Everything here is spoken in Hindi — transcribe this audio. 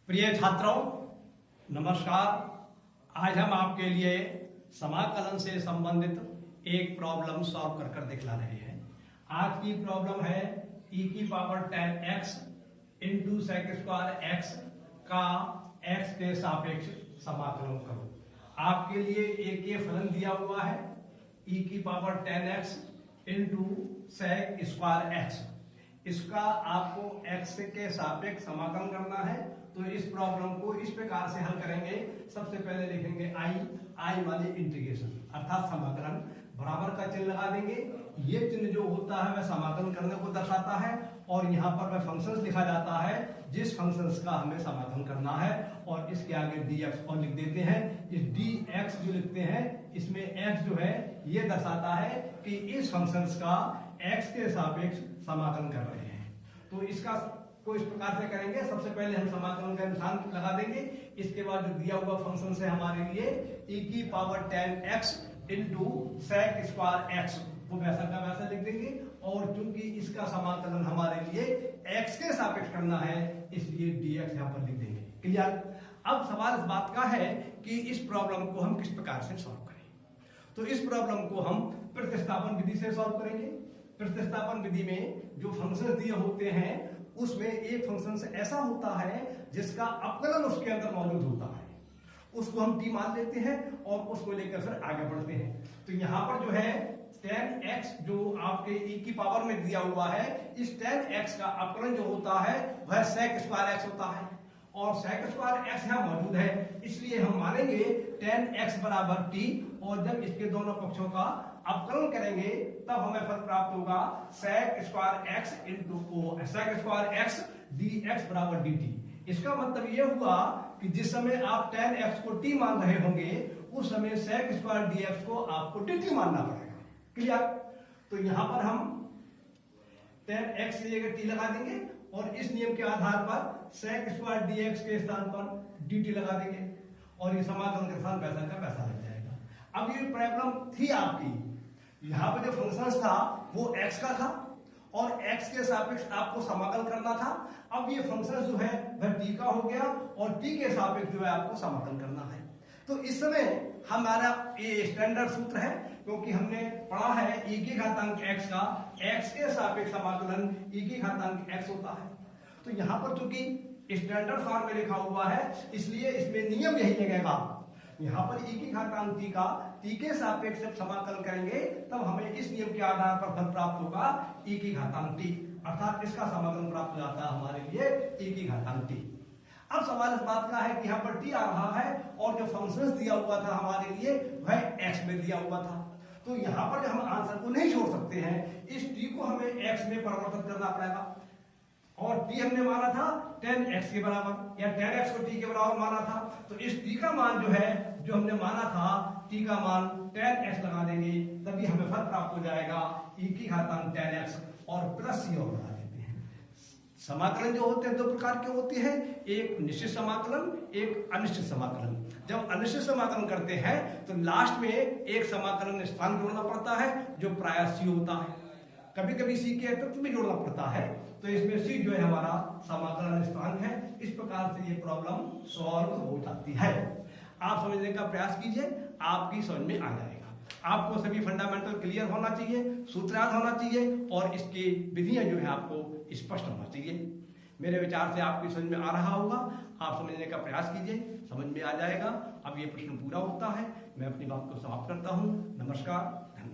प्रिय छात्रों, नमस्कार। आज हम आपके लिए समाकलन से संबंधित एक प्रॉब्लम सॉल्व कर दिखला रहे हैं। आज की प्रॉब्लम है e की power 10x into sec square x का x के सापेक्ष समाकलन करो। आपके लिए एक ये फलन दिया हुआ है e की power 10x into sec square x। इसका आपको x के सापेक्ष समाकलन करना है। तो इस प्रॉब्लम को इस प्रकार से हल करेंगे। सबसे पहले लिखेंगे आई वाली इंटीग्रेशन अर्थात समाकलन, बराबर का चिन्ह लगा देंगे। ये चिन्ह जो होता है वह समाकलन करने को दर्शाता है और यहाँ पर वह फंक्शंस लिखा जाता है जिस फंक्शंस का हमें समाकलन करना है। और इसके आगे dx और लिख देते हैं। इस dx जो लिखते हैं इसमें x जो है ये दर्शाता है कि इस फंक्शंस का x के सापेक्ष समाकलन कर रहे हैं। तो इसका को इस प्रकार से करेंगे। सबसे पहले हम समाकलन का निशान लगा देंगे। इसके बाद जो दिया हुआ फंक्शन है हमारे लिए e की power 10x into sec square x वो वैसा का वैसा लिख देंगे। और चूंकि इसका समाकलन हमारे लिए x के सापेक्ष करना है इसलिए dx यहाँ पर लिख देंगे। क्लियर? अब सवाल इस बात का है कि इस प्रॉब्लम को हम किस प्रकार से सॉल्व करें। तो इस प्रॉब्लम को हम प्रतिस्थापन विधि से सॉल्व करेंगे। प्रतिस्थापन विधि में जो फंक्शन दिए होते हैं उसमें एक फंक्शन से ऐसा होता है जिसका अपकलन उसके अंदर मौजूद होता है, उसको हम t मान लेते हैं और उसको लेकर फिर आगे बढ़ते हैं। तो यहाँ पर जो है 10x जो आपके e की पावर में दिया हुआ है, इस 10x का अपकलन जो होता है वह सेक स्क्वायर x होता है और सेक स्क्वायर x यहाँ मौजूद है, इसलिए हम मानेंगे 10x बराबर t। और जब इसके दोनों पक्षों का अपकलन करेंगे तब हमें फल प्राप्त होगा sec square x into sec square x dx बराबर dt। इसका मतलब ये हुआ कि जिस समय आप 10x को t मान रहे होंगे उस समय सेक स्क्वायर dx को आपको dt मानना पड़ेगा। क्लियर? तो यहाँ पर हम 10x की जगह t लगा देंगे और इस नियम के आधार पर सेक स्क्वायर dx के स्थान पर dt लगा देंगे और ये समाकलन के स्थान वैसा का वैसा लग जाएगा। अब ये प्रॉब्लम थी आपकी, यहाँ पे जो फंक्शन था वो x का था और x के सापेक्ष आपको समाकलन करना था। अब ये फंक्शन जो है वह t का हो गया और t के सापेक्ष जो है आपको समाकलन करना है। तो इस समय हमारा ये स्टैंडर्ड सूत्र है क्योंकि हमने पढ़ा है e की घातांक x का x के सापेक्ष समाकलन e की घातांक x होता है। तो यहाँ पर चूंकि स्टैंडर्ड फॉर्म में लिखा हुआ है इसलिए इसमें नियम यही लगेगा। यहाँ पर e की घातांक t का t के सापेक्ष जब समाकलन करेंगे तब हमें इस नियम के आधार पर फल प्राप्त होगा e की घातांक t, अर्थात इसका समाकलन प्राप्त हो जाता है हमारे लिए e की घातांक t। अब सवाल इस बात का है कि यहाँ पर t आ रहा है और जो फंक्शन दिया हुआ था हमारे लिए वह x में दिया हुआ था। तो यहाँ पर हम आंसर को नहीं छोड़ सकते हैं, इस t को हमें x में परिवर्तित करना पड़ेगा। और t हमने माना था 10x के बराबर या 10x को t के बराबर माना था। तो इस t का मान जो है जो हमने माना था t का मान 10x लगा देंगे तभी हमें फल प्राप्त हो जाएगा e की घातांक 10x और प्लस c और लगा देते हैं। समाकलन जो होते हैं दो प्रकार के होते हैं, एक निश्चित समाकलन एक अनिश्चित समाकलन। जब अनिश्चित समाकलन करते हैं तो लास्ट में एक समाकलन स्थान जोड़ना पड़ता है जो प्रायः c होता है, कभी कभी c के तत्व भी जोड़ना पड़ता है। तो इसमें c जो है हमारा समाकलन स्थान है। इस प्रकार से ये प्रॉब्लम सॉल्व हो जाती है। आप समझने का प्रयास कीजिए, आपकी समझ में आ जाएगा। आपको सभी फंडामेंटल क्लियर होना चाहिए, सूत्रार्थ होना चाहिए और इसकी विधियां जो है आपको स्पष्ट होना चाहिए। मेरे विचार से आपकी समझ में आ रहा होगा, आप समझने का प्रयास कीजिए, समझ में आ जाएगा। अब ये प्रश्न पूरा होता है, मैं अपनी बात को समाप्त करता हूँ। नमस्कार, धन्यवाद।